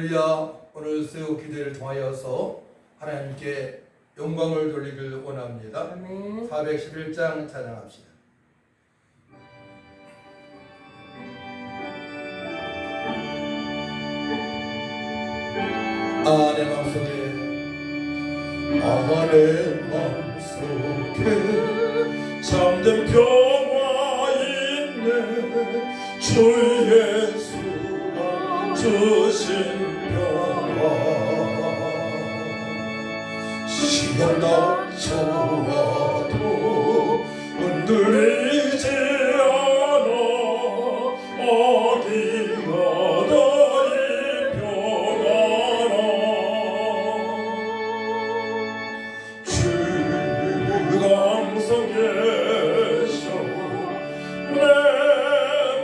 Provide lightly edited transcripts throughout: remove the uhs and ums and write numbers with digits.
할렐루야. 오늘 수요 기도를 통하여서 하나님께 영광을 돌리길 원합니다. 아멘. 411장 찬양합시다. 내 맘속에 잠든 평화 있네. 주 예수가 주신 평화. 시간 닥쳐와도 흔들리지 않아. 어디가 너의 평화라. 주가 항상 계셔 내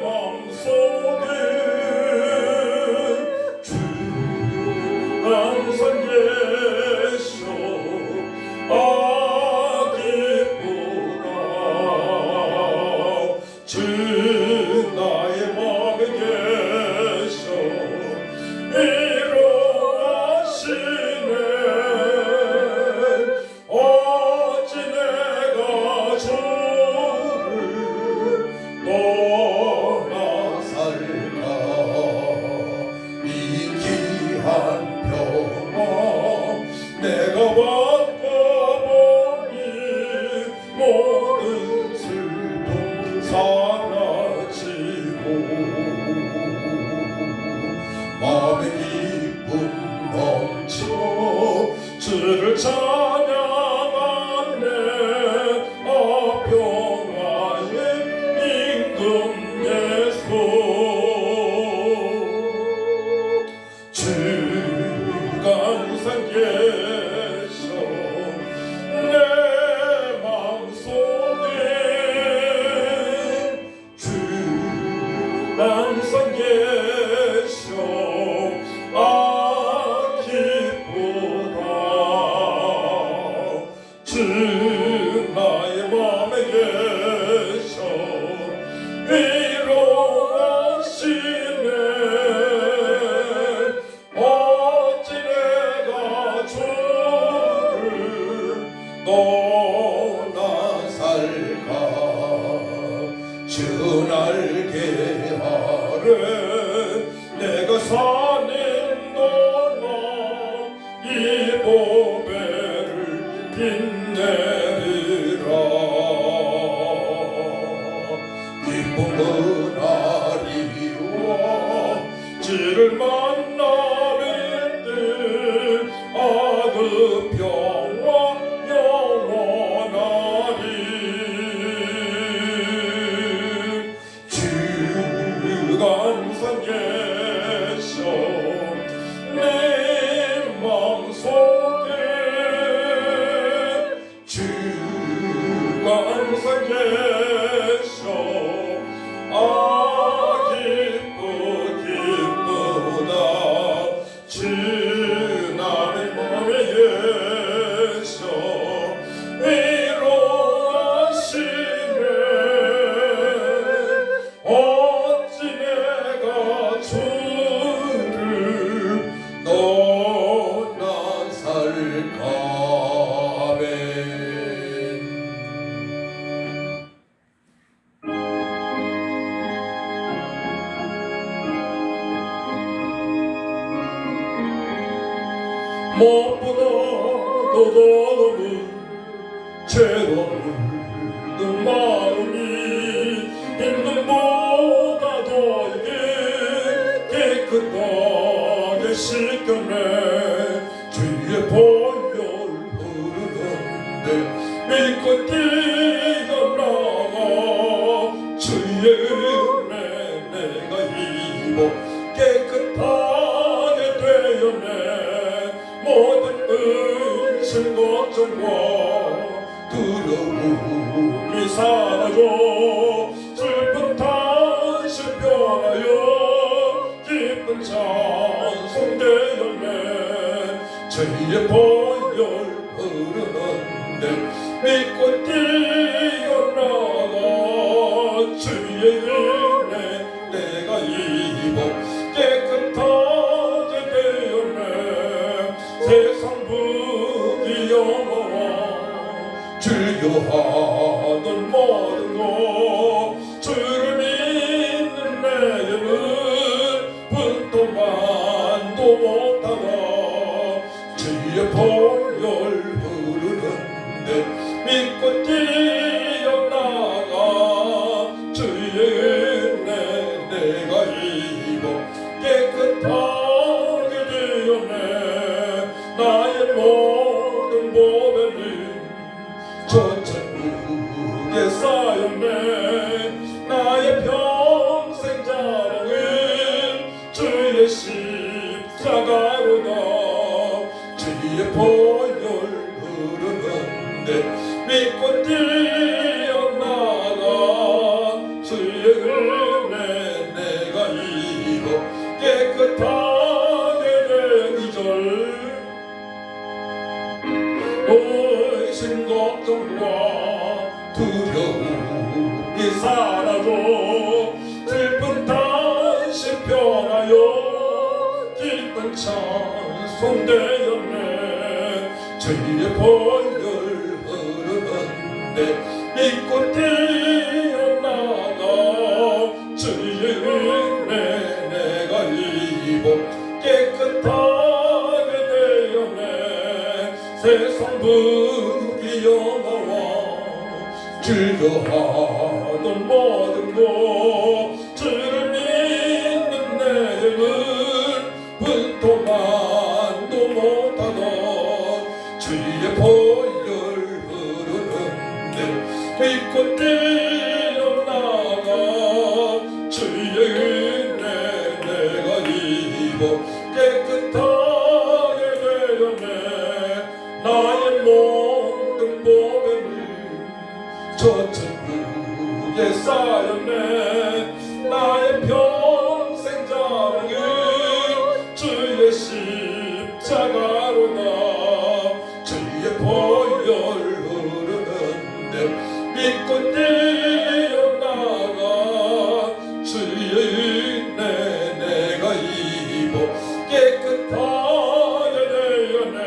맘속에. 주가 항상 계셔 기쁘다. 주 나의 맘에 계셔 위로하시네. 어찌 내가 주를 떠나 살까. 이 귀한 평화 내가 받고 보니 모든 슬픔 사라지고 마음의 기쁨 넘쳐 주를 찬양하네. 평화의 임금 예수. 주가 항상 계셔 내 맘속에. 주가 항상 계셔 기쁘다. 주 나의 맘에 계셔 위로하시네. 어찌 내가 주를 떠나 살까. 주 날개 아래 내가 사는 동안 이 보배를 빛내리라. 기쁜 그날이와 주를 만나는 듯 그 평화 영원하리. 주가 항상 계셔 내 맘속에. 주가 항상 계셔 기쁘다. 주 나의 맘에 계셔 위로하시네. 어찌 내가 주를 떠나 살까. 아멘. 무엇보다 더 너무 죄로 물든 마음이 힘듦보다 더하게 깨끗하게 씻겨내. 주의 보혈 흐르는데 믿고 뛰어나가. 주의 은혜 내가 입어 깨끗하게 되었네. 모든 의심 걱정과 두려움이 사라져. 슬픈 탄식 변하여 기쁜 찬송 되었네. 주의 보혈 흐르는데 믿고 뛰어나가. 주의 은혜 내가 입어 깨끗하게 되었네. 세상 부귀영화와 즐겨하던 모든 것 주를 믿는 내게는 분동만도 못하나 주의 보혈 흐르는데 믿고 뛰어나가 주의 은혜 내가 입어 깨끗하게 되었네. 나의 모든 보배는 저 천국에 쌓였네. 나의 평생 자랑은 주의 십자가로다. 주의 보혈 흐르는데 믿고 뛰어나가 주의 은혜 내가 입어 깨끗하게 되기절. 의심 걱정과 두려움이 사라져 슬픈 다시 변하여 기쁜 찬송 되었네. 주의 보혈 흐르는데 믿고 뛰어나가 주의 은혜 내가 입어 깨끗하게 되었네. 세상 부귀영화와 즐겨하던 모든 것 주를 믿는 내게는 분토만도 못하다. 주의 보혈 흐르는데 믿고 뛰어나가 주의 은혜 내가 입어 깨끗하게 되었네. 나의 모든 보배는 저 천국에 쌓였네. 나의 평생 자랑은 주의 십자가로다. 주의 보혈 흐르는데 믿고 뛰어나가 주의 은혜 내가 입어 깨끗하게 되었네.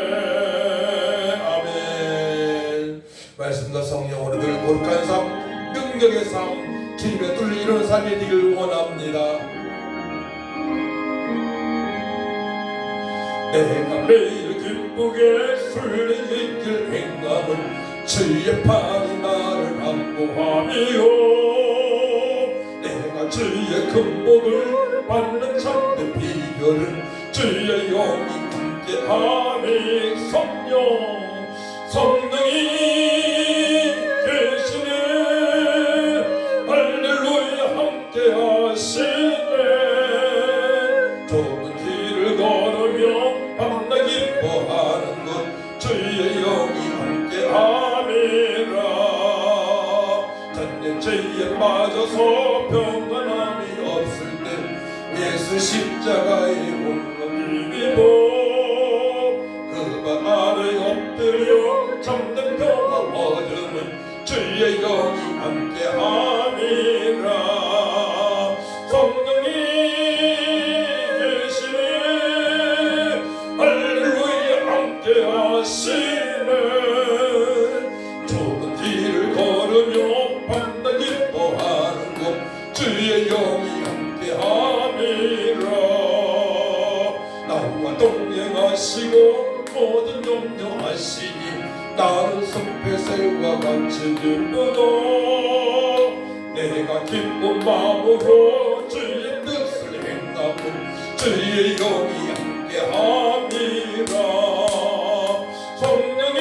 아멘. 말씀과 성령 오늘들 거룩한 삶, 능력의 삶, 주님의 뚫린 이런 삶이 되길 원합니다. 내가 매일 기쁘게 술리길 행함은 주의 팔이 나를 안보함이요. 내가 주의 큰 복을 받는 참된 비결은 주의 영이 함께함이 성령이 계시네. 할렐루야 함께하시네. 좁은 길을 걸으며 밤낮 기뻐하는 것 주의 영이 함께함이라. 잔인죄에 빠져서 평안함이 없을 때 예수 십자가에 홀로 비비고 그가 아래 엎드려 잠든 평화 얻음은 주의 영이 함께함이라. 성령이 계시네. 할렐루야 함께하시네. 좁은 길을 걸으며 밤낮 기뻐하는 것 주의 영이 함께함이라. 나와 동행하시고 모든 염려하시니 나는 숲의 새와 같이 기쁘다. 내가 기쁜 마음으로 주의 뜻을 행하고 주의 영이 함께함이라. 성령이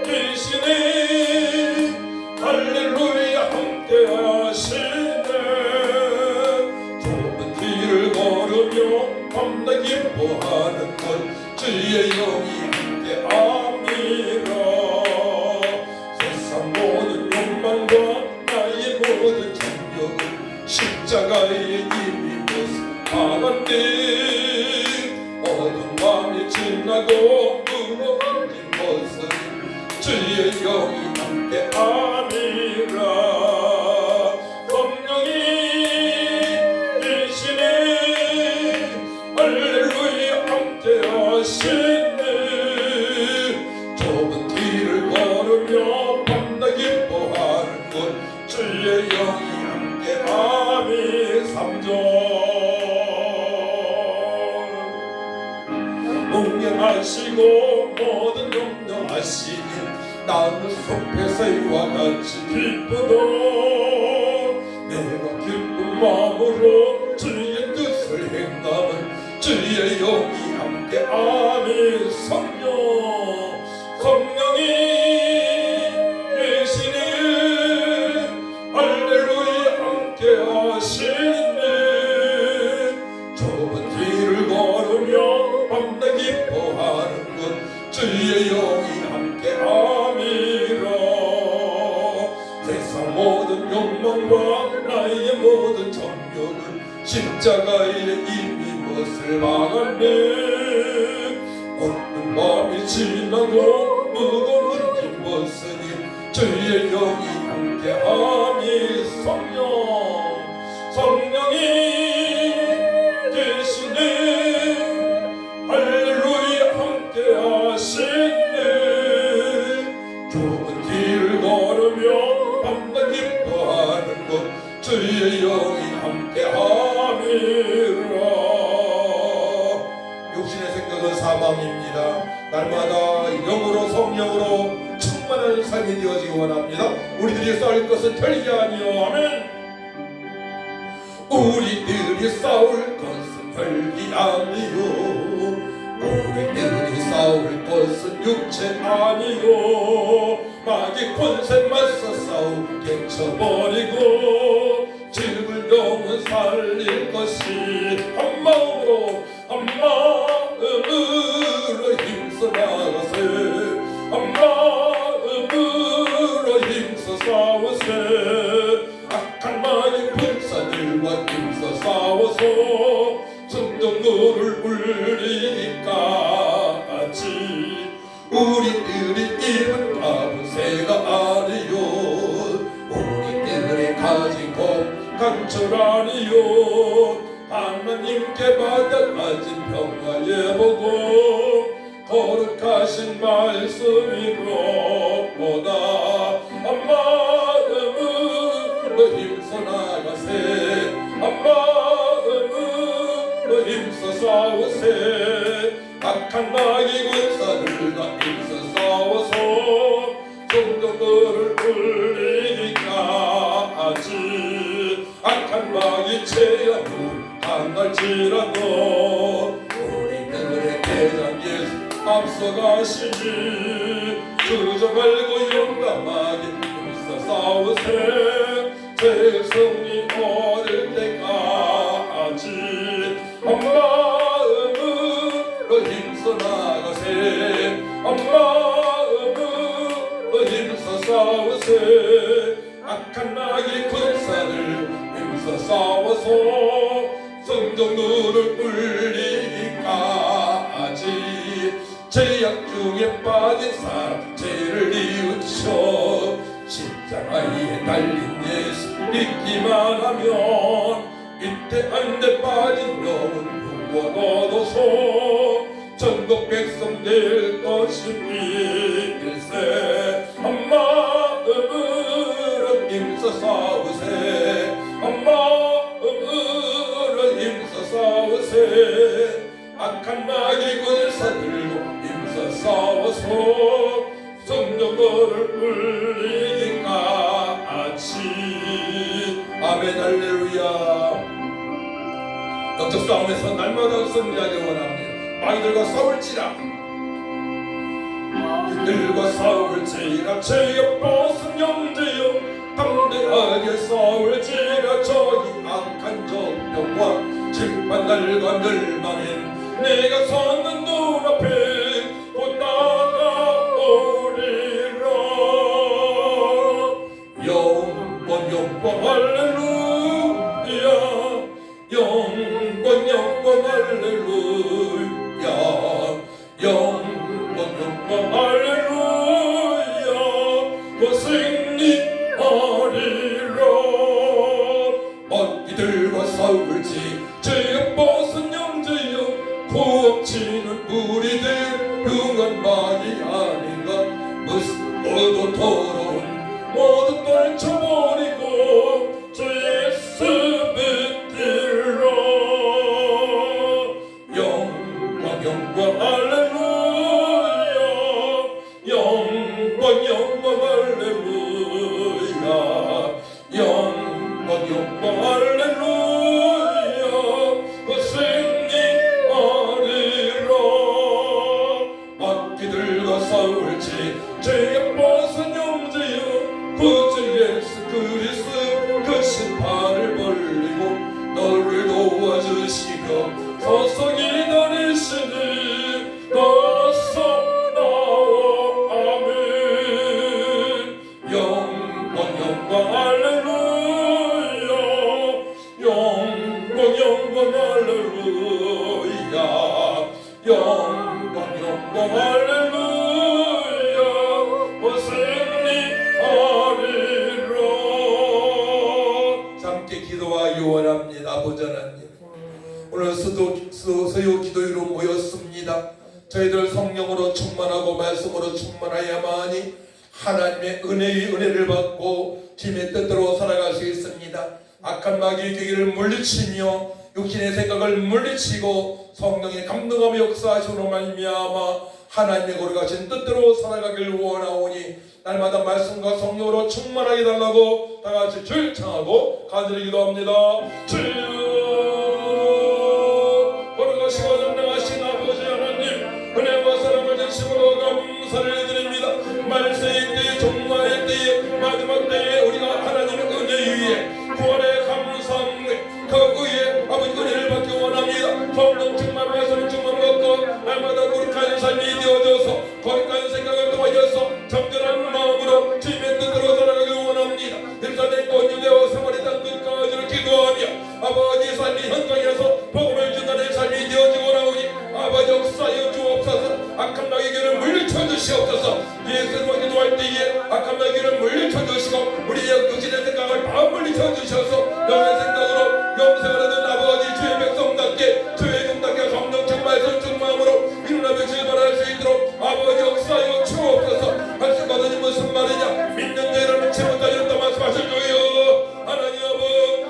계시네. 할렐루야 함께하시네. 좁은 길을 걸으며 밤낮 기뻐하는 것 주의 영이 함께함이라. 세상 모든 욕망과 나의 모든 정욕은 십자가에 이미 모습하는데 어두운 밤이 지나고 무너진 것은 주의 영이 함께함이라. 성령이 계시네. 할렐루야 함께하시네. 하시고 모든 염려하시니 나는 숲의 새와 같이 기쁘다. 내가 기쁜 마음으로 주의 뜻을 행하면 주의 영이 함께하니 성령이 계시니 할렐루야 함께하시니 좁은 길을 걸으며 밤낮 기뻐하는 것 주의 영이 함께함이라. 세상 모든 욕망과 나의 모든 정욕을 십자가에 이미 못을 박았네. 어떤 밤이 지나도 무거운 짐 벗으니 주의 영이 함께함이 성령이 계시니 할렐루야 함께하시니 좁은 길을 걸으며 밤낮 기뻐하는 것 주의 영이 함께함이라. 육신의 생각은 사망입니다. 날마다 영으로 성령으로 충만한 삶이 되어지기 원합니다. 우리들이 싸울 것은 별게 아니요 아멘. 우리들이 싸울 것은 별게 아니요. 우리들이 싸울 것은 육체 아니요. 마귀 권세 맞서 싸우게 쳐버리고 죽을 영은 살릴 것이 한 마음으로 힘써 나가세. 한 마음으로 힘써 싸우세. 악한 마귀 군사들과 힘써 싸워서 성전문을 울리기까지 우리들이 입은 밥은 새가 아니요. 우리들이 가진 것 강철 아니요. 하나님께 받아가진 평화의 복음 거룩하신 말씀이로다. 한 마음으로 힘써 나가세. 한 마음으로 힘써 싸우세. 악한 마귀 군사들과 힘써 싸워서 성도들을 울리기까지 악한 마귀 제압을 강할지라도 우리들의 대장 예수 앞서가시니 주저 말고 용감하게 힘써 싸우세. 제 성이 얻을 때까지 한 마음으로 힘써 나가세. 한 마음으로 힘써 싸우세. 악한 마귀 군사들 힘써 싸워서 성전문을 울리기까지 죄악 중에 빠진 사람 죄를 뉘우쳐 십자가에 달린 예수 믿기만 하면 이때 한데 빠진 영은 구원 얻어서 전국 백성 될 것임일세. 한 마음으로 힘써 싸우세. 한 마음으로 힘써 싸우세. 악한 마귀 군사들로 힘써 싸워서 성전문을 울리기까지 아멘 할렐루야. 영적 싸움에서 날마다 승리하기 원합니다. 마귀들과 싸울지라. 이들과 싸울지라. 죄의 벗은 영제여 담대하게 싸울지라. 저희 악한 적병과 질판날과 멸망엔 내가 서는 눈앞에 곧 다가오리라. 영권 할렐루야. 영권 할렐루야. 영권 할렐루야. 그 승리하리라. 마귀들과 싸울지 죄의 벗은 영제여 고업치는 우리들 흉한 마귀 아닌가. 모두 더러운 모두 떨쳐버리고 주 예수 붙들어. 영광 할렐루야. 영광 할렐루야 승리하리라. 함께 기도하기 원합니다. 아버지 하나님, 오늘 서요 기도회로 모였습니다. 저희들 성령으로 충만하고 말씀으로 충만하야만이 하나님의 은혜를 받고 주님의 뜻대로 살아갈 수 있습니다. 악한 마귀의 계기를 물리치며 육신의 생각을 물리치고 성령의 감동하며 역사하시는 말미암아 하나님의 거룩하신 뜻대로 살아가길 원하오니 날마다 말씀과 성령으로 충만하게 달라고 다같이 주를 청하고 간절히 기도합니다. 주여, 거룩하시고 전능하신 아버지 하나님, 은혜와 사랑을 주심으로 감사를 드립니다. 말세의 때에, 종말의 때에, 마지막 때에 우리가 하나님의 은혜 위에 구원의 감사함 그 의에 아버지 은혜를 받기 원합니다. 성령 충만, 말씀 충만 받고 날마다 거룩한 삶이 되어져서 거룩한 생각을 통하여서 정결한 마음으로 주님의 뜻대로 살아가기 원합니다. 예루살렘 온 유대와 사마리 땅 끝까지를 기도하며 아버지 삶이 현장에서 복음을 전하는 삶이 되어지고 나오니 아버지 역사여 주옵소서. 악한 마귀를 물리쳐 주시옵소서. 예수님과 기도할 때에 악한 마귀를 물리쳐 주시고 우리의 육신의 생각을 다 물리쳐 주셔서 영의 생각으로 영생을 얻은 아버지 주의 백성답게 주의 종답게 성령 충만 선충 마음으로 일어나며 실발할 수 있도록 아버지 역사여 주옵소서. 할 수가 없으니 무슨 말이냐, 믿는 자를 믿지 못하였다 말씀하실 주여. 하나님 아버지,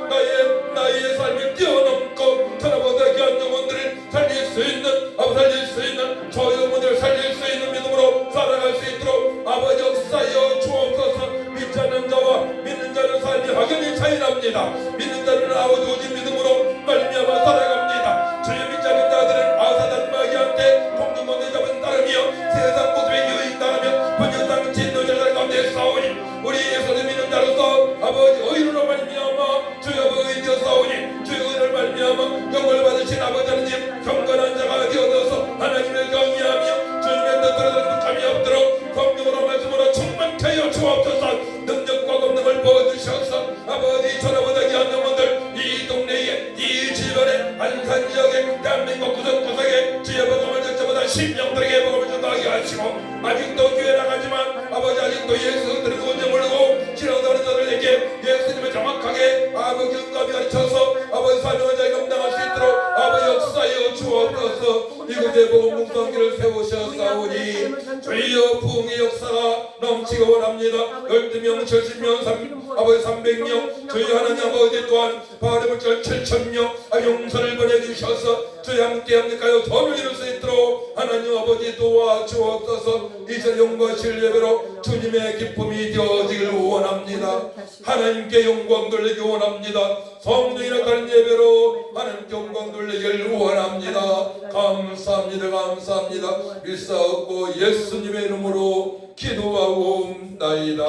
나의 삶을 뛰어넘고 천하보다 귀한 영혼들을 살릴 수 있는 살릴 수 있는 저 영혼들을 살릴 수 있는 믿음으로 살아갈 수 있도록 아버지 역사여 주옵소서. 믿지 않는 자와 믿는 자는 삶이 확연히 차이납니다. 믿는 자는 아버지 오직 믿음으로 말미암아 살아갑니다. 주의 믿지 않는 자들은 아사단 마귀한테 공중권에 잡은 따르며 세상 모습에 유익 따르며 번역상 진노자들 가운데 싸우니 우리 예수를 믿는 자로서 아버지 의로 말미암아 주의 아버지 되어 싸우니 주의 의를 말미암아 영광을 받으신 아버지 하나님 경건한 자가 되어서 하나님을 경외하며 주님의 뜻대로 감이 없도록 성령으로 말씀으로 충만케 하여 주옵소서. 능력과 권능을 부어주셔서 아버지 전하보다 귀한 영혼들 이 동네에 이 주변에 안산 지역에 대한민국 구석구석에 주의 복음을 듣자마자 심령들에게 복음을 전하게 하시고 아직도 교회 나가지만 아버지 아직도 예수 들은 건지 모르고 신앙하는 자들에게 예수님을 정확하게 아버지 응답이 가르쳐서 아버지 사명을 잘 감당할 수 있도록 아버지 역사여 주옵소서. 이곳에 복음 묵상기를 세우셨사오니 주여 부흥의 역사가 넘치기 원합니다. 12명 70명 아버지 300명 주여 하나님 아버지 또한 바울의물절 7,000명 용서를 보내주셔서 주여 함께 합니까요 전을 이룰 수 있도록 하나님 아버지 도와주옵소서. 이제 영과 신뢰로 주님의 기쁨이 되어지길 원합니다. 하나님께 영광 돌리기 원합니다. 성령이 나타난 예배로 하나님께 영광 돌리길 원합니다. 감사합니다. 감사합니다. 일사없고 예수님의 이름으로 기도하옵나이다.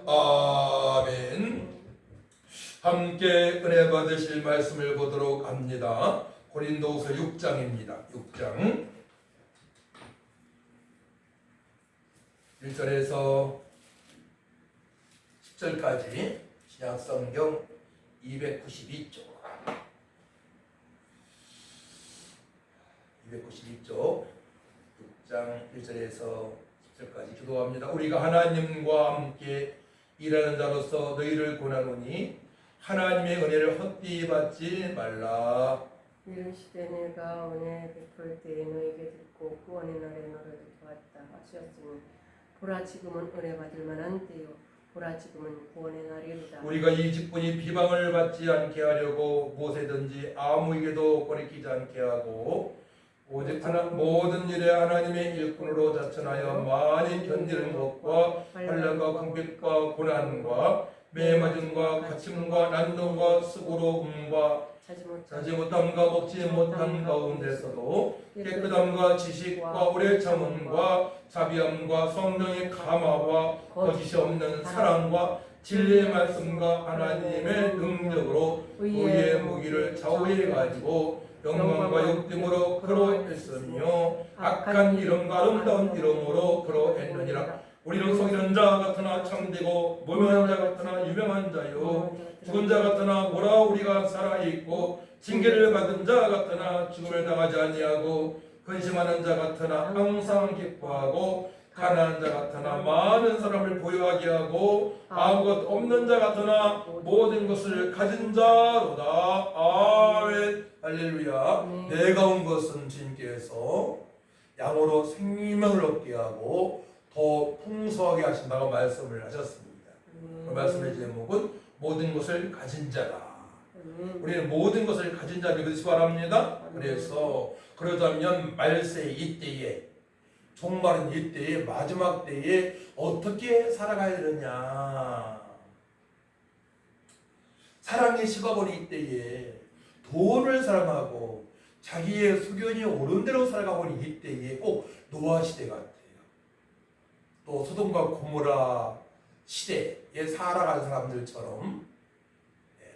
아멘. 함께 은혜 받으실 말씀을 보도록 합니다. 고린도후서 6장입니다. 6장 1절에서 10절까지 신약성경 292쪽 6장 1절에서 10절까지 기도합니다. 우리가 하나님과 함께 일하는 자로서 너희를 권하노니 하나님의 은혜를 헛되이 받지 말라. 이르시되 내가 은혜 베풀 때에 너에게 듣고 구원의 날에 너를 도왔다 하셨으니 보라 지금은 은혜 받을 만한 때요 보라 지금은 구원의 날이로다. 우리가 이 직분이 비방을 받지 않게 하려고 무엇이든지 아무에게도 거리끼지 않게 하고 오직 모든 일에 하나님의 일꾼으로 자천하여 많이 견디는 것과 환난과 궁핍과 고난과 매맞음과 갇힘과 난동과 수고로움과 자지 못함과 먹지 못한 가운데서도 깨끗함과 지식과 오래 참음과 자비함과 성령의 감화와 거짓이 없는 사랑과 진리의 말씀과 하나님의 능력으로 의의 무기를 좌우해 가지고 영광과 욕됨으로 그로 했으며 악한 이름과 아름다운 이름으로 그로 했느니라. 우리는 속이는 자 같으나 참되고 무명한 자 같으나 유명한 자요 죽은 자 같으나 오라 우리가 살아있고 징계를 받은 자 같으나 죽음을 당하지 아니하고 근심하는 자 같으나 항상 기뻐하고 가난한 자 같으나 많은 사람을 보유하게 하고 아무것 없는 자 같으나 모든 것을 가진 자로다. 아멘. 할렐루야. 내가 온 것은 주님께서 양으로 생명을 얻게 하고 더 풍성하게 하신다고 말씀을 하셨습니다. 그 말씀의 제목은 모든 것을 가진 자라. 우리는 모든 것을 가진 자 믿으시 바랍니다. 그래서 그러자면 말세 이때에, 종말은 이때에, 마지막 때에 어떻게 살아가야 되느냐. 사랑의 식어버린 이때에 돈을 사랑하고 자기의 수견이 옳은 대로 살아가고 있는 이때에 꼭 노아 시대 같아요. 또 소돔과 고모라 시대에 살아가는 사람들처럼,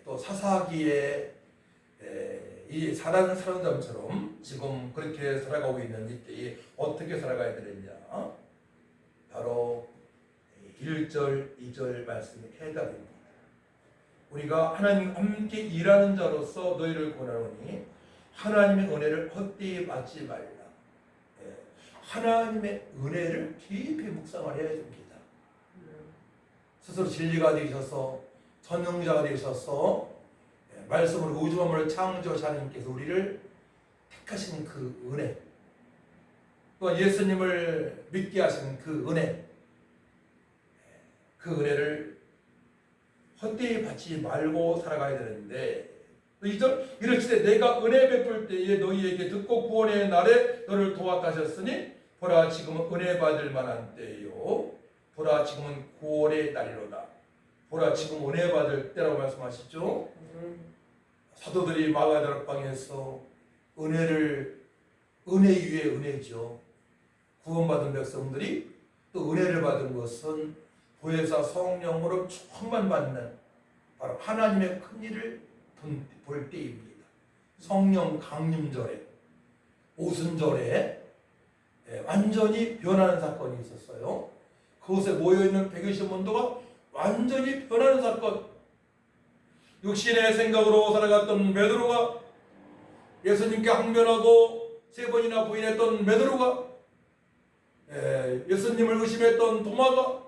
또 사사기에 이 살아가는 사람들처럼 지금 그렇게 살아가고 있는 이때에 어떻게 살아가야 되느냐. 바로 1절, 2절 말씀이 해답입니다. 우리가 하나님 함께 일하는 자로서 너희를 권하노니 하나님의 은혜를 헛되이 받지 말라. 하나님의 은혜를 깊이 묵상을 해야 됩니다. 스스로 진리가 되셔서 선용자가 되셔서 말씀으로 우주 만물을 창조하신 하나님께서 우리를 택하신 그 은혜, 또 예수님을 믿게 하신 그 은혜, 그 은혜를 헛되이 받지 말고 살아가야 되는데, 2절 이르시되 내가 은혜 베풀 때에 너희에게 듣고 구원의 날에 너를 도왔다 하셨으니 보라 지금은 은혜 받을 만한 때요, 보라 지금은 구원의 날이로다. 보라 지금 은혜 받을 때라고 말씀하시죠. 사도들이 마가다락방에서 은혜 위에 은혜죠. 구원받은 백성들이 또 은혜를 받은 것은 보혜사 성령으로 충만받는 바로 하나님의 큰 일을 볼 때입니다. 성령 강림절에, 오순절에 완전히 변하는 사건이 있었어요. 그곳에 모여있는 120문도가 완전히 변하는 사건. 육신의 생각으로 살아갔던 베드로가, 예수님께 항변하고 3번이나 부인했던 베드로가, 예수님을 의심했던 도마가,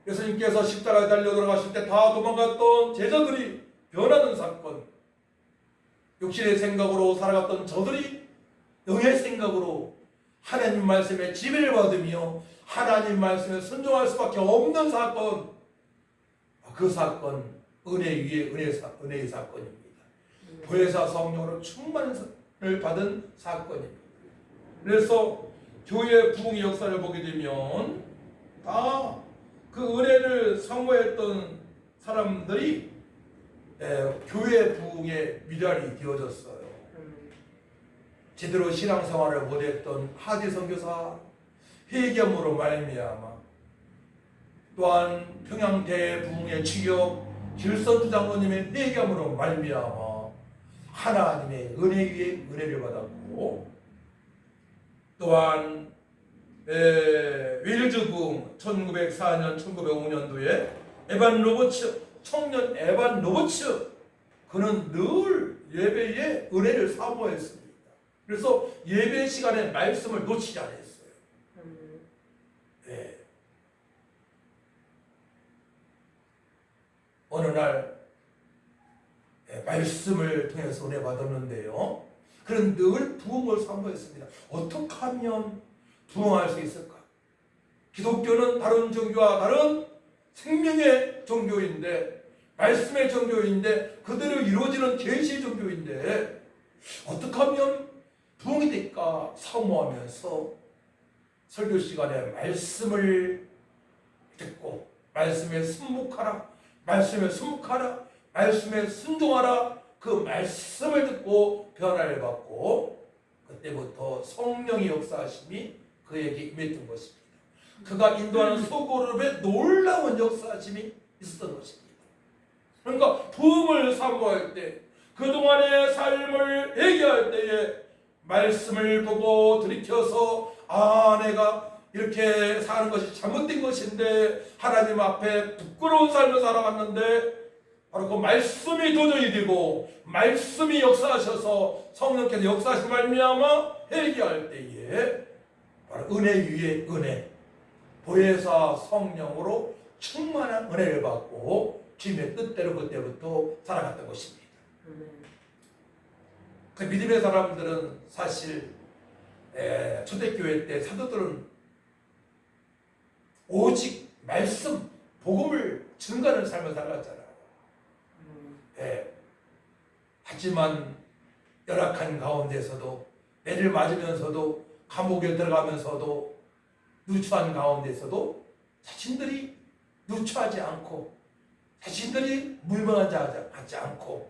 예수님께서 십자가에 달려 돌아가실 때 다 도망갔던 제자들이 변하는 사건. 육신의 생각으로 살아갔던 저들이 영의 생각으로 하나님 말씀에 지배를 받으며 하나님 말씀에 순종할 수밖에 없는 사건. 그 사건, 은혜 위에 은혜의 사건입니다. 보혜사 성령으로 충만을 받은 사건입니다. 그래서 교회 부흥의 역사를 보게 되면 다 그 은혜를 사모했던 사람들이 교회 부흥의 미랄이 되어졌어요. 제대로 신앙생활을 못했던 하디 선교사 회개함으로 말미암아, 또한 평양 대부흥의 주역 길선주 장로님의 회개함으로 말미암아 하나님의 은혜 위에 은혜를 받았고, 또한 웨일즈 부흥 1904년 1905년도에 에반 로버츠, 청년 에반 로버츠, 그는 늘 예배에 은혜를 사모했습니다. 그래서 예배 시간에 말씀을 놓치지 않았어요. 어느 날 말씀을 통해서 은혜 받았는데요, 그는 늘 부흥을 사모했습니다. 어떻게 하면 부흥할 수 있을까? 기독교는 다른 종교와 다른 생명의 종교인데, 말씀의 종교인데, 그대로 이루어지는 계시의 종교인데 어떻게 하면 부흥이 될까 사모하면서 설교 시간에 말씀을 듣고 말씀에 순묵하라, 말씀에 순묵하라, 말씀에 순종하라, 그 말씀을 듣고 변화를 받고 그때부터 성령의 역사하심이 그에게 임했던 것입니다. 그가 인도하는 소그룹에 놀라운 역사하심이 있었던 것입니다. 그러니까 부흥을 사모할 때, 그동안의 삶을 회개할 때에 말씀을 보고 들이켜서 내가 이렇게 사는 것이 잘못된 것인데, 하나님 앞에 부끄러운 삶을 살아갔는데 바로 그 말씀이 도전이 되고 말씀이 역사하셔서 성령께서 역사하신 말미암아 회개할 때에 바로 은혜 위에 은혜, 보혜사 성령으로 충만한 은혜를 받고 주님의 뜻대로 그때부터 살아갔던 것입니다. 그 믿음의 사람들은 사실 초대교회 때 사도들은 오직 말씀, 복음을 증거하는 삶을 살았잖아요. 하지만 열악한 가운데서도 매를 맞으면서도 감옥에 들어가면서도 누추한 가운데서도 자신들이 누추하지 않고 자신들이 무명한 자 같지 않고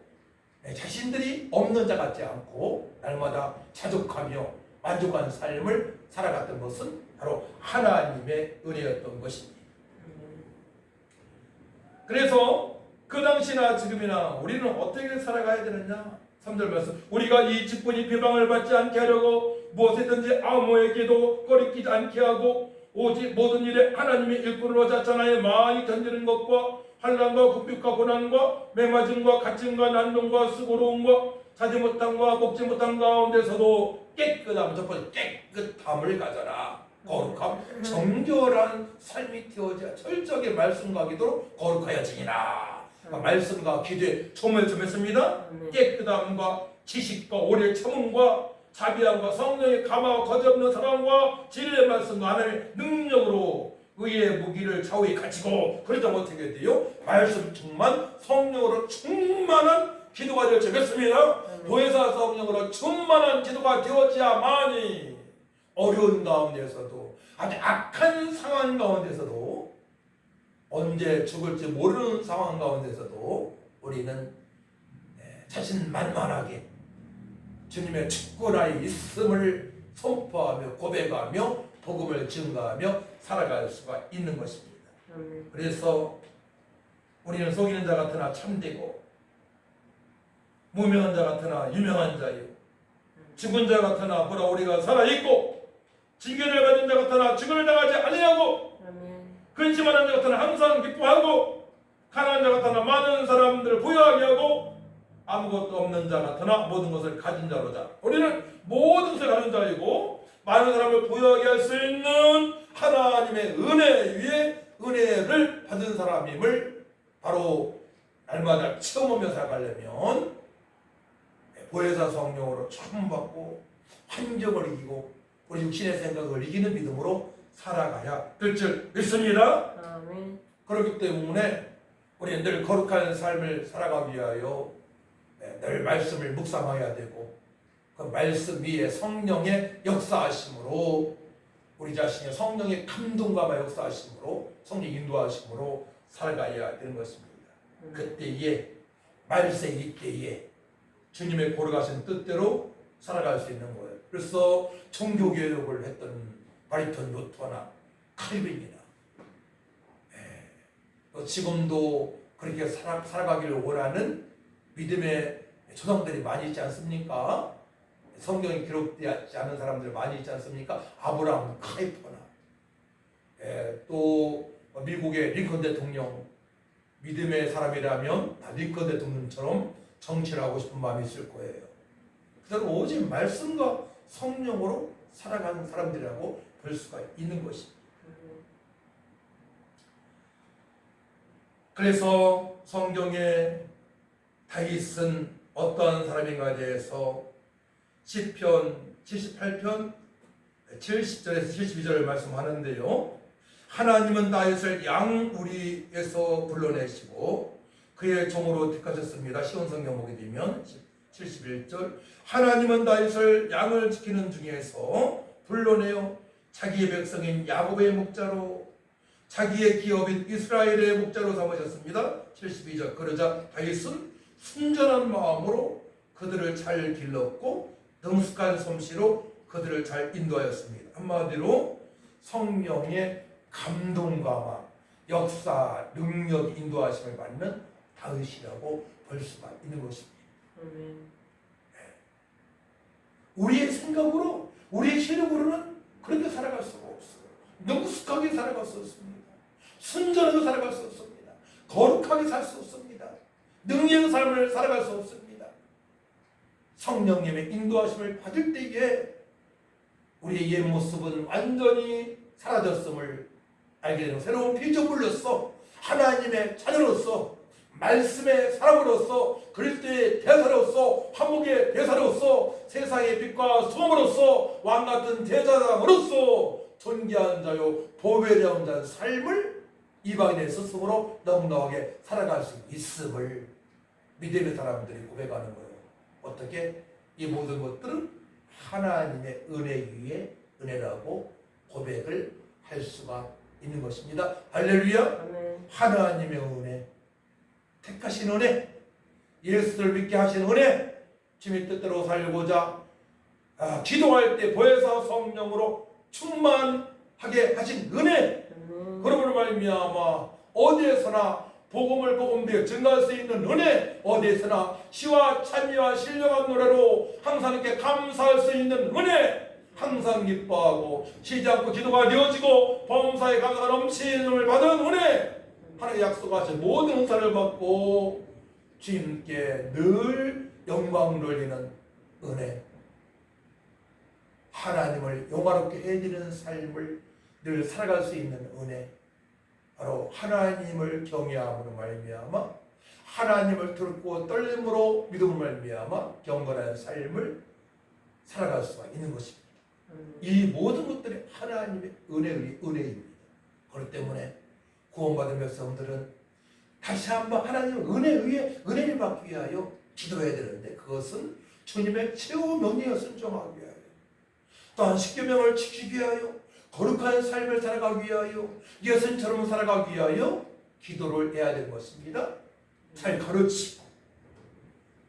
자신들이 없는 자 같지 않고 날마다 자족하며 만족한 삶을 살아갔던 것은 바로 하나님의 은혜였던 것입니다. 그래서 그 당시나 지금이나 우리는 어떻게 살아가야 되느냐? 3절 말씀, 우리가 이 직분이 비방을 받지 않게 하려고 무엇이든지 아무에게도 꺼리끼지 않게 하고 오직 모든 일에 하나님의 일꾼으로 자천하여 많이 견디는 것과 환난과 궁핍과 고난과 매맞음과 갇힘과 난동과 수고로움과 자지 못함과 먹지 못함 가운데서도 깨끗함, 첫 번째 깨끗함을 가져라. 거룩함, 정결한 삶이 되어져야 철저하게 말씀과 기도로 거룩하여지니라. 말씀과 기도에 촉을 좀 했습니다. 깨끗함과 지식과 오래 참음과 자비함과 성령의 감화와 거짓없는 사랑과 진리의 말씀과 하나님의 능력으로 의의 무기를 좌우에 갖추고 그러자면 어떻게 돼요? 말씀 충만 성령으로 충만한 기도가 되어지겠습니다. 보혜사 성령으로 충만한 기도가 되어져야만이 어려운 가운데서도 아주 악한 상황 가운데서도 언제 죽을지 모르는 상황 가운데서도 우리는 자신만만하게 주님의 축구나에 있음을 선포하며 고백하며 복음을 증거하며 살아갈 수가 있는 것입니다. 그래서 우리는 속이는 자 같으나 참되고 무명한 자 같으나 유명한 자요, 죽은 자 같으나 보라 우리가 살아있고 징계를 받은 자 같으나 죽음을 당하지 아니하고 근심하는 자 같으나 항상 기뻐하고 가난한 자 같으나 많은 사람들을 부유하게 하고 아무것도 없는 자 같으나 모든 것을 가진 자로다. 우리는 모든 것을 가진 자이고 많은 사람을 부유하게 할 수 있는 하나님의 은혜 위에 은혜를 받은 사람임을 바로 날마다 체험하며 살아가려면 보혜사 성령으로 처음받고 환경을 이기고 우리 육신의 생각을 이기는 믿음으로 살아가야 될 줄 믿습니다. 아멘. 그렇기 때문에 우리는 늘 거룩한 삶을 살아가기 위하여 늘 말씀을 묵상해야 되고 그 말씀 위에 성령의 역사하심으로 우리 자신의 성령의 감동과 역사하심으로 성령 인도하심으로 살아가야 되는 것입니다. 그때에 말세 이때에 주님의 거룩하신 뜻대로 살아갈 수 있는 거예요. 그래서 종교개혁을 했던 바리톤 루터나 칼빈이나 지금도 그렇게 살아가기를 원하는 믿음의 조상들이 많이 있지 않습니까? 성경에 기록되지 않은 사람들 많이 있지 않습니까? 아브라함 카이퍼나 또 미국의 링컨 대통령, 믿음의 사람이라면 링컨 대통령처럼 정치를 하고 싶은 마음이 있을 거예요. 그들은 오직 말씀과 성령으로 살아가는 사람들이라고 볼 수가 있는 것입니다. 그래서 성경에 다윗은 어떠한 사람인가에 대해서 시편 78편 70절에서 72절을 말씀하는데요. 하나님은 다윗을 양우리에서 불러내시고 그의 종으로 택하셨습니다. 시온 성경 보게 되면 71절, 하나님은 다윗을 양을 지키는 중에서 불러내어 자기의 백성인 야곱의 목자로 자기의 기업인 이스라엘의 목자로 삼으셨습니다. 72절, 그러자 다윗은 순전한 마음으로 그들을 잘 길렀고 능숙한 솜씨로 그들을 잘 인도하였습니다. 한마디로 성령의 감동과 역사, 능력, 인도하심을 받는 다윗이라고 볼 수가 있는 것입니다. 우리의 생각으로, 우리의 실력으로는 그렇게 살아갈 수가 없어요. 능숙하게 살아갈 수 없습니다. 순전하게 살아갈 수 없습니다. 거룩하게 살 수 없습니다. 능력의 삶을 살아갈 수 없습니다. 성령님의 인도하심을 받을 때에 우리의 옛 모습은 완전히 사라졌음을 알게 되는 새로운 피조물로서 하나님의 자녀로서 말씀의 사람으로서 그리스도의 대사로서 화목의 대사로서 세상의 빛과 소금으로서 왕같은 제사장으로서 존귀한 자요 보배로운 자의 삶을 이방인의 스승으로 넉넉하게 살아갈 수 있음을 믿음의 사람들이 고백하는 거예요. 어떻게? 이 모든 것들은 하나님의 은혜 위에 은혜라고 고백을 할 수가 있는 것입니다. 할렐루야. 아멘. 하나님의 은혜, 택하신 은혜, 예수를 믿게 하신 은혜, 주님의 뜻대로 살고자 기도할 때 보혜사 성령으로 충만하게 하신 은혜, 그러므로 말미암아 어디에서나 복음을 복음되어 증가할 수 있는 은혜, 어디에서나 시와 찬미와 신령한 노래로 항상 이렇게 감사할 수 있는 은혜, 항상 기뻐하고 쉬지 않고 기도가 되어지고 범사에 감사가 넘치는을 받은 은혜, 하나님의 약속하신 모든 은사를 받고 주님께 늘 영광을 돌리는 은혜, 하나님을 영화롭게 해드리는 삶을 늘 살아갈 수 있는 은혜, 바로 하나님을 경외함으로 말미암아 하나님을 듣고 떨림으로 믿음으로 말미암아 경건한 삶을 살아갈 수가 있는 것입니다. 이 모든 것들이 하나님의 은혜입니다. 그렇기 때문에 구원받은 백성들은 다시 한번 하나님의 은혜 위에 은혜를 받기 위하여 기도해야 되는데, 그것은 주님의 최후 명령에 순종하기 위하여, 또한 십계명을 지키기 위하여, 거룩한 삶을 살아가기 위하여, 예수님처럼 살아가기 위하여 기도를 해야 되는 것입니다. 잘 가르치고,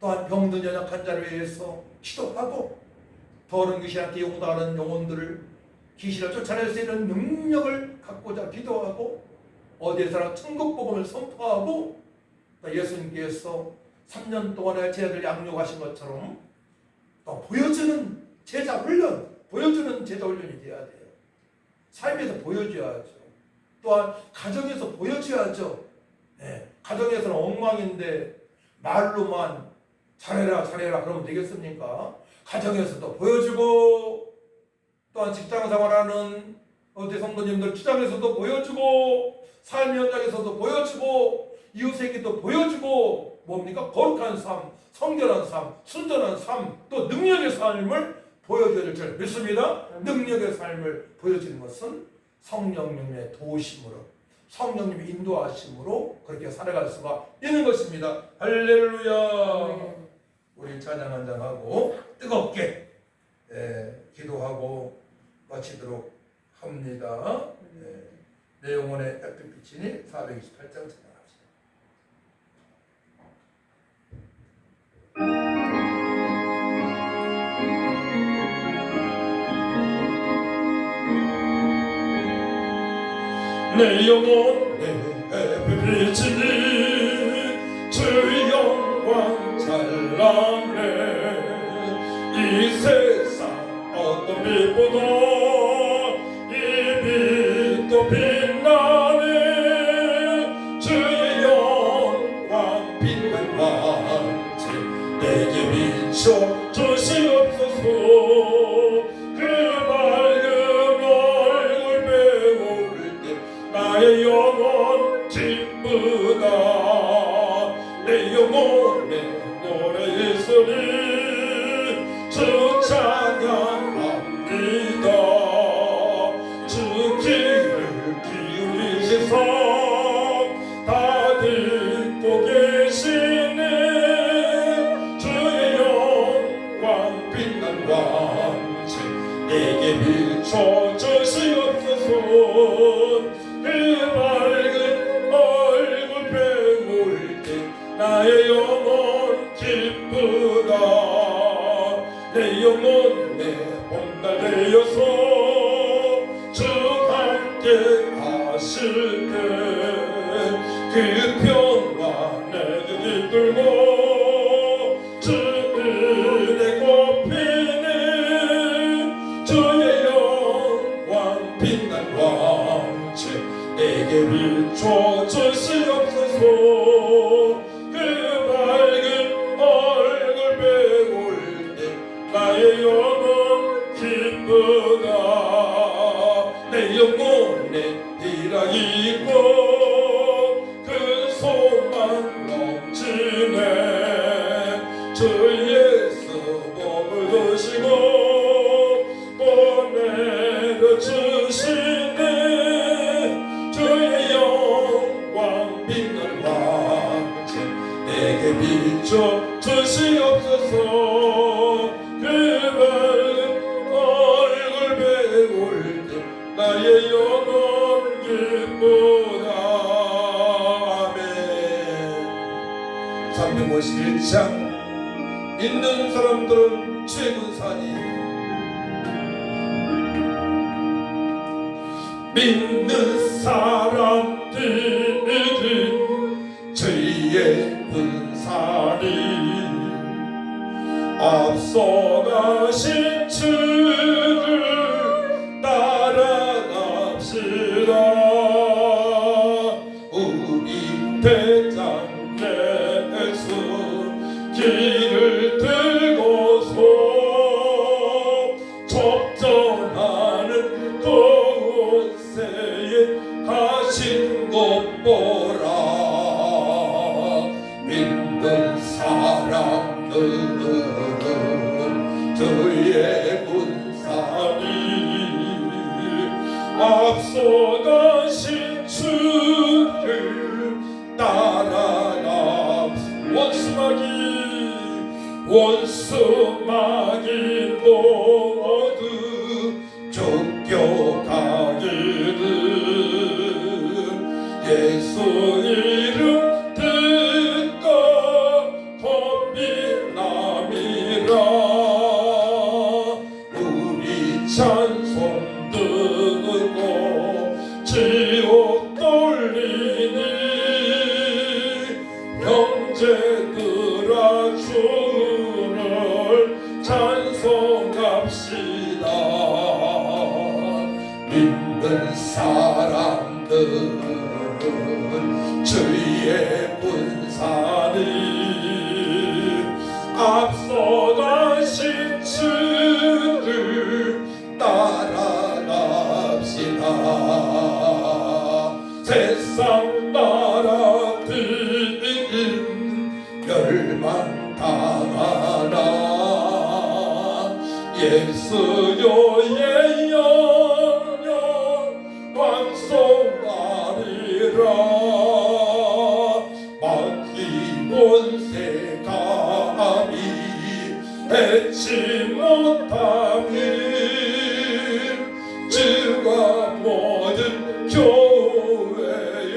또한 병든 연약한 자를 위해서 기도하고, 더러운 귀신한테 용당하는 영혼들을 귀신을 쫓아낼 수 있는 능력을 갖고자 기도하고, 어디에서나 천국 복음을 선포하고, 예수님께서 3년 동안의 제자들 양육하신 것처럼 또 보여주는 제자 훈련이 돼야 돼요. 삶에서 보여줘야죠. 또한 가정에서 보여줘야죠. 네, 가정에서는 엉망인데 말로만 잘해라 그러면 되겠습니까? 가정에서도 보여주고, 또한 직장 생활하는 어디 성도님들 직장에서도 보여주고, 삶의 현장에서도 보여주고, 이웃에게도 보여주고, 뭡니까? 거룩한 삶, 성결한 삶, 순전한 삶, 또 능력의 삶을 보여줘야 될 줄 믿습니다. 능력의 삶을 보여주는 것은 성령님의 도우심으로, 성령님의 인도하심으로 그렇게 살아갈 수가 있는 것입니다. 할렐루야. 우리 찬양 한 장 하고 뜨겁게 기도하고 마치도록 합니다. 내 영혼의 햇빛이니 428장 찬양합시다. 내 영혼의 햇빛이니 주 영광 찬란해. 이 세상 어떤 빛보다 이 빛도 빛나네. 주의 영광 빛난 왕지 내게 비춰 주시옵소서. 그 밝은 얼굴 배울 때 나의 영혼 기쁘다. 내 영혼의 노래의 소리 주 찬양합니다. 주 귀를 기울이시사 다 듣고 계시네. 주의 영광 빛난 왕지 내게 비춰 주시옵소서. 그 밝은 얼굴 배울 때 나의 영혼 기쁘다. 내 영혼 내 봄날 되어서 주 함께 하실 때 그 평화 내게 깃들고 주 은혜 꽃피는 주의 영광 빛난 왕지 내게 비춰 주시옵소서. 그 기쁨보다 내 영혼에 희락이 있고 그 소망 넘치네. 주 예수 복을 주시고 보내려 주시네. 주의 영광 빛날 왕자 내게 비춰 주시옵소서. 그 밝은 얼굴 배울 때 나의 영혼 기쁘다. 아멘. 351장 믿는 사람들은 주의 군사니 믿는 사람들은 주의 군사니 앞서가신 주를 따라갑시다. 우리 대장 예수 길을 들고서 적정하는 곳에 가신 것 보라. 믿는 사람들은 주의 군사니 앞서가신 주를 따라가. 원수마귀 모두 쫓겨가기를 예수 이름 듣고 겁이남이라. 우리 찬송 듣고 지옥 돌리니 형제들아 주를 찬송합시다. 믿는 사람들은 주의 군사니 앞서가신 주를 따라갑시다. 세상 나라들은 멸망당하나 예수의 영영 완성하리라. 마귀 권세 감히 해치 못함을 주가 모든 교회에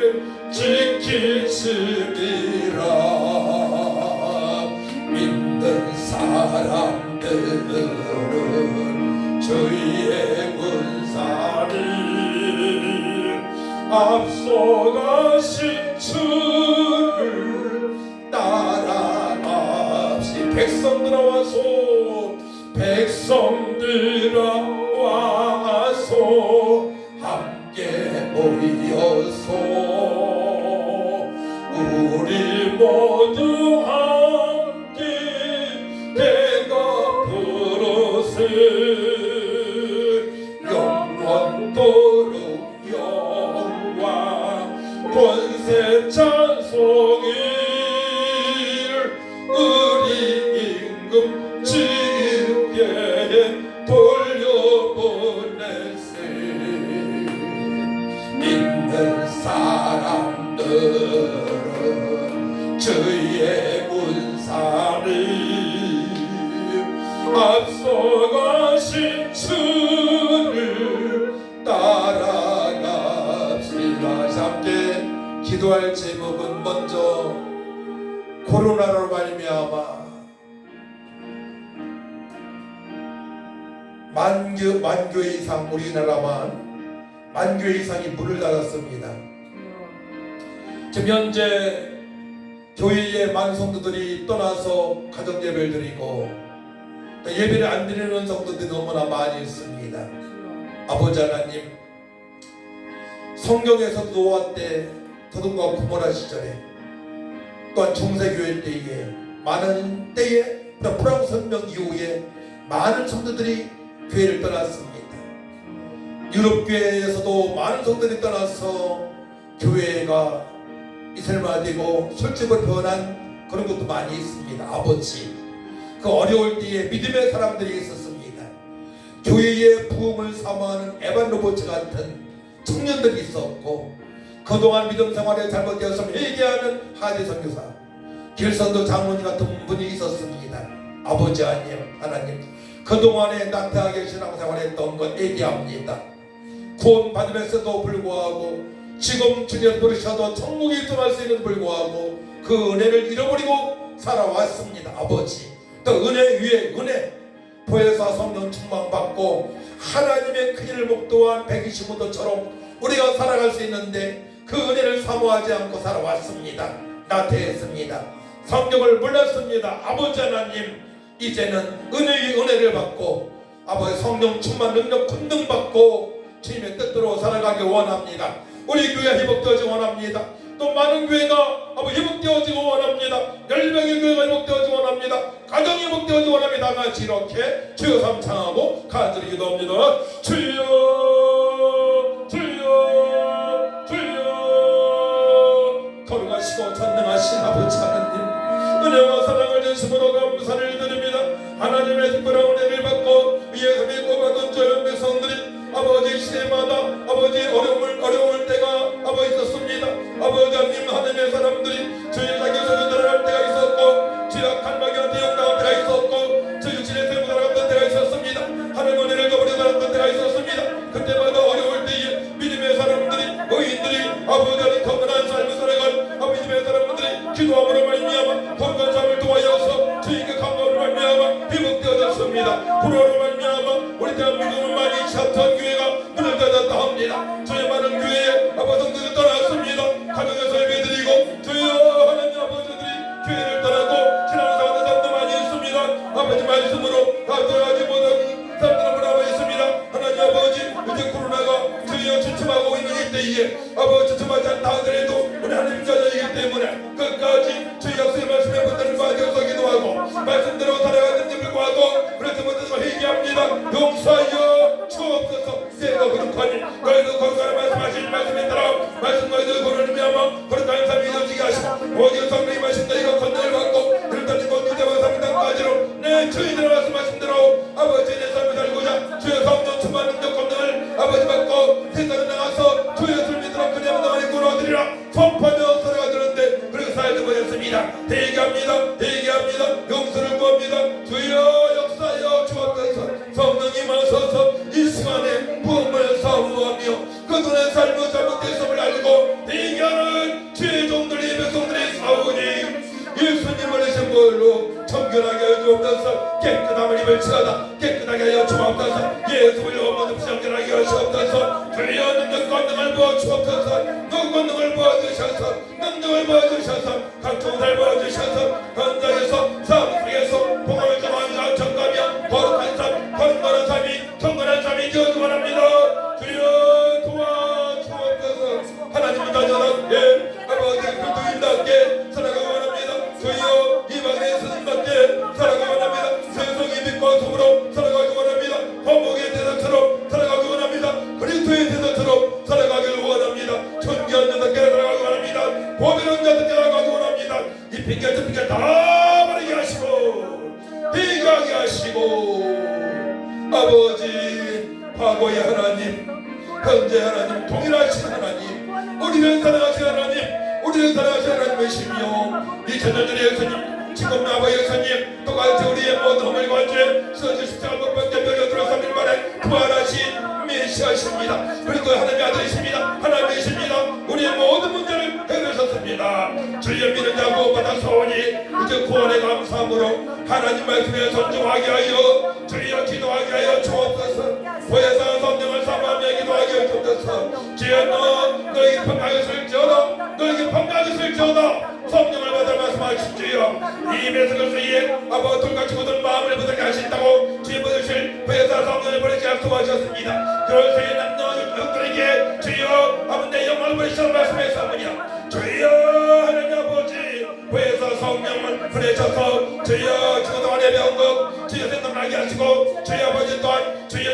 지키시리라. 믿는 사람들은 주의 군사니 앞서가신 주를 따라갑시. 백성들아 와서 함께 모여서 우리 모두 함께 내가 부르세. 영원토록 영광 권세 찬송을 우리 임금 주께에 돌려보내세. 믿는 사람들은 주의 군사를 앞서가신 주를 따라갑시다. 함께 기도할 제목은 먼저 코로나로 말미암아 만교 이상 우리나라만 만교 이상이 문을 닫았습니다. 지금 현재 교회의 많은 성도들이 떠나서 가정 예배를 드리고 또 예배를 안 드리는 성도들이 너무나 많이 있습니다. 아버지 하나님, 성경에서 노아 때 소돔과 고모라 시절에 또한 중세교회 때에 많은 때에 불황 선명 이후에 많은 성도들이 교회를 떠났습니다. 유럽 교회에서도 많은 성도들이 떠나서 교회가 이슬마되고 술집을 변한 그런 것도 많이 있습니다. 아버지, 그 어려울 때에 믿음의 사람들이 있었습니다. 교회의 부흥을 사모하는 에반 로버츠 같은 청년들이 있었고, 그동안 믿음 생활에 잘못되었음을 회개하는 하대 선교사, 길선도 장로님 같은 분이 있었습니다. 아버지 하나님, 그동안에 나태하게 신앙생활했던 것 얘기합니다. 구원 받으면서도 불구하고, 지금 주님 부르셔도 천국에 입성할 수 있는 불구하고 그 은혜를 잃어버리고 살아왔습니다. 아버지, 또 은혜 위에 은혜, 보혜사 성령 충만받고 하나님의 큰 일을 목도한 125도처럼 우리가 살아갈 수 있는데 그 은혜를 사모하지 않고 살아왔습니다. 나태했습니다. 성경을 몰랐습니다. 아버지 하나님, 이제는 은혜 위에 은혜를 받고 아버지 성령 충만 능력 권능받고 주님의 뜻대로 살아가기 원합니다. 우리 교회가 회복되어지기 원합니다. 또 많은 교회가 회복되어지기 원합니다. 10명의 교회가 회복되어지기 원합니다. 가정이 회복되어지기 원합니다. 같이 이렇게 주여 삼창하고 간절히 기도합니다. 주여 주여 주여. 거룩하시고 전능하신 아버지 하나님, 은혜와 사랑을 주심으로 감사를 드립니다. 하나님의 특별한 은혜를 받고 위에서 믿고 받은 저의 백성들이 아버지 시대마다 아버지 어려울 때가 아버지 있었습니다. 아버지 하나님, 하나님의 사람들이 주의 자기에서 들어갈 때가 있었고, 주의 칼막이한테 영당할 때가 있었고, 주의 진에 들고 살아갔던 때가 있었습니다. 하나님 은혜를 저버리고 살았던 때가 있었습니다. 그때마다 어려울 때에 믿음의 사람들이, 의인들이 아버지 하나님 건강한 삶을 살아간 믿음의 사람들이 기도함으로 말미암아 건강한 삶을 도와여서 주님께 감사함으로 말미암아 회복되어졌습니다. 불화로 말미암아 우리 대한민국은 많이 샤트한 교회가 문을 닫았다 합니다. 저희 많은 교회에 아버지 성도들이 떠났습니다. 가정에서 예배드리고 주여 하나님 아버지들이 교회를 떠나고 신앙생활하는 사람도 많이 있습니다. 아버지 말씀으로 감동하지 못한 사람들은 뭐라고 있습니다. 하나님 아버지, 이제 코로나가 주여 주춤하고 있는 이때에 아버지 주춤하지 않다 하더라도 우리 하나님 자녀이기 때문에 끝까지 주의 약속의 말씀에 붙들을 받아서 기도하고 말씀대로 살아가는지 불구하고 그래서 모든 회개합니다. 용서하여 주옵소서. 내가 거룩하니 너희도 거룩하라 말씀하신 말씀에 따라 말씀과 너희 고르는 미하마 거룩한 삶이 이루어지게 하시고 모든 성령이 말씀 너희가 권능을 받고 그렇다는 것 유대와 삼위당까지로 내 주인들 말씀하신 대로 아버지 내 삶을 살고자 주의 성령 충만 능력 권능을 아버지 받고 세상에 나가서 주의 뜻을 믿으라 그냥 나만의 구원을 얻으리라 선포하며 살아가는데 그렇게 살지 못했습니다. 회개합니다. 용서를 구합니다. 주여 역사여 주옵소서. 성령이 임하소서. 이 시간에 부흥을 사모하며 그들의 삶을 잘못됐음을 알고 회개하는 주의 종들이 백성들이 싸우니 예수님을 내신 걸로 정결하게 하여 주옵소서. 깨끗함을 입을 치하다 깨끗하게 하여 주옵소서. 예수를 없는 정결하게 하여 주옵소서. 주여 능력 권능을 부어 주옵소서. 권능을 부어주셔서 능력을 부어주셔서 각종을 부어주셔서 현장에서 사업에서 봉헌을 정하며 정가며 거룩한 삶 건강한 삶이 경건한 삶이 되어주기 원합니다. 주여 도와주옵소서. 하나님이 가져다게 아버지 그리스도인답게 살아가기 원합니다. 주여 이 방에 스님답게 살아가기 원합니다. 세상이 빛과 소으로 살아가기 원합니다. 범복의 대상처럼 살아가기 원합니다. 그리스도의 대상처럼 살아가기를 원합니다. 존귀한 자답게 살아가기 원합니다. 보배로운 자답게 살아가기 원합니다. 이 핑계 저 핑계 다 버리게 하시고 비가게 하시고 아버지 과거의 하나님 현재 하나님 동일하신 하나님 우리를 사랑하신 하나님 우리를 사랑하신 하나님이시며 이 천년전의 예수님 지금 아버지 예수님 똑같이 우리의 모든 허물과 죄 쓰러져 십자가 못 박혀 멸려들어 3일 만에 부활하신 메시아십니다. 그리고 하나님의 아들이십니다. 하나님이십니다. 우리의 모든 문제를 해결하셨습니다. 주의 믿는 자 구원받았사오니 이제 구원에 감사함으로 하나님 말씀에 존중하게 하여 주여 기도하게 하여 주옵소서. 보혜사 성령을 사모하며 기도하게 하여 주옵소서. 주여 너에게 평강했을지어다 너에게 평강했을지어다 성령을 받아 말씀하십시오. 이 메시지를 위해 아버지 돌같이 굳은 마음을 부들게 하신다고 주의 받으실 보혜사 성령을 보내지 약속하셨습니다. 그럴 때에 남는 영들에게 주여 아버지의 영광을 보이시라고 말씀하셨습니다. 주여 하나님 아버지 보혜사 성령을 보내셔서 주여 그동안의 병극 주여 생각나게 하시고 주여 아버지 또한 주여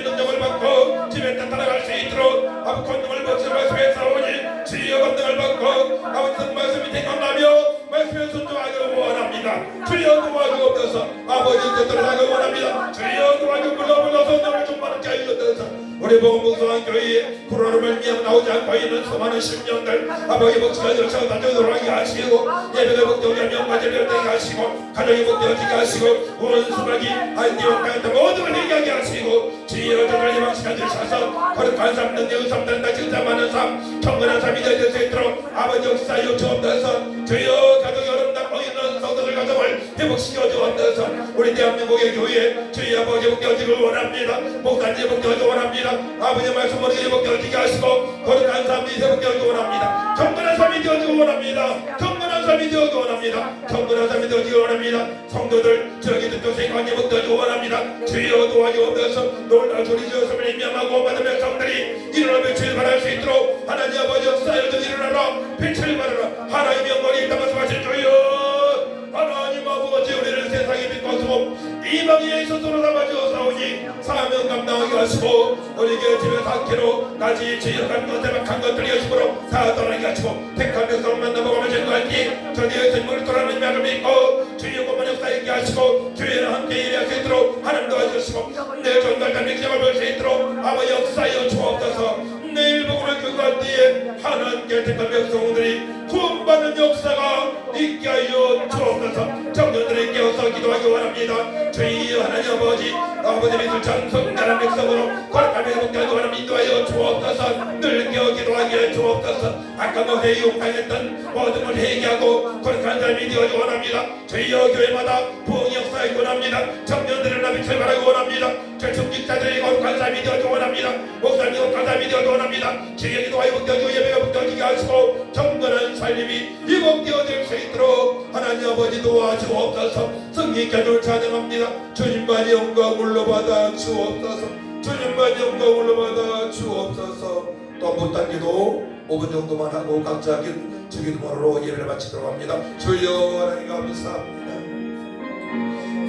집에 따라갈 수 있도록 아버지 권능을 받쳐 말씀에 싸우니 주여 권능을 받고 아버지 말씀이 생각나며 말씀에 순종하기를 원합니다. 주여 도와주옵소서. 아버지 뜻대로 하기를 원합니다. 주여 도와주 불러서 너를 충만한 자에 주옵소서. 우리 복음봉사한 교회에 코로나로 말미암아 나오지 않고 있는 수많은 심령들 아버지 목숨을 열차가 다져도록 하게 하시고 예배가 복되어지게 명가제를 되게 하시고 가정이 복되어지게 하시고 원수박이 아이디어 같은 모든 걸 얘기하게 하시고 주여 저들 희망시간들 사서 거룩한 삶 능력 삶단다 진짜 많은 삶 경건한 삶이 될 수 있도록 아버지 역사여 주옵소서. 주여 가정이 어른답고 있는 성도들 가정을 회복시켜 주옵소서. 우리 대한민국의 교회에 주여 아버지 복되어지길 원합니다. 목사님 복되어지길 원합니다. 아버지 말씀 모르게 복되어지게 하시고 거룩한 삶이 회복되어지길 원합니다. 경건한 삶이 되어지길 원합니다. 경건한 삶이 되어지길 원합니다. 경건한 삶이 되어지길 원합니다. 성도들 저기 듣고 생각이 복되어지길 원합니다. 주여 도와주옵소서. 놀라 소리 지었음을 임명하고 받은 백성들이 일어나며 주를 바랄 수 있도록 하나님 아버지 역사여 좀 일어나라 빛을 발하라. 하나님의 영광이 있다 말씀하신 주여 하나님 아버지 우리를 세상에 믿고 숨 이방에 스스로 담아주어 사오니 사명 감당하게 하시고 우리에게 집에 상태로 까지 지역한 것에 막한 것들이 여심으로 다 떠나게 하시고 택한 백성을 만나보고 하면 전도할지 저희의 생명을 돌아가는 명을 믿고 주의 공만 역사 있게 하시고 주의는 함께 일할 수 있도록 하나님 도와주시고 내 전달과 맥심을 볼 수 있도록 아버지 역사여 주옵소서. 내일 복음을 교육할 때에 하나님께 택한 백성들이 구원받는 역사가 있게 하여 주옵소서. 청년들의 깨어서 기도하기 원합니다. 주의 하나님 아버지 믿을 장성자란 백성으로 거룩함에 복되게 원하는 인도하여 주옵소서. 늘 깨어 기도하게 하여 주옵소서. 아까 모세의 용당했던 모든 걸 회개하고 거룩한 삶이 되어지 원합니다. 주여 교회마다 부흥 역사에 원합니다. 청년들을 나비철 바라기 원합니다. 절충직자들이 거룩한 삶이 되어지 원합니다. 목사님 거룩한 삶이 되어지 원합니다. 주의 기도하여 복되어지고 예배가 복되어지게 하시고 경건한 삶이 회복되어질 수 있도록 하나님 아버지 도와주옵소서. 성령께 늘 찬양합니다. 주님만이 영광 올라받아 주옵소서. 주님만이 영광 올라받아 주옵소서. 또 못한 기도 5분 정도만 하고 각자 주기도문으로 예배를 마치도록 합니다. 주여 하나님 감사합니다.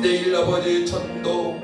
내일 아버지 천도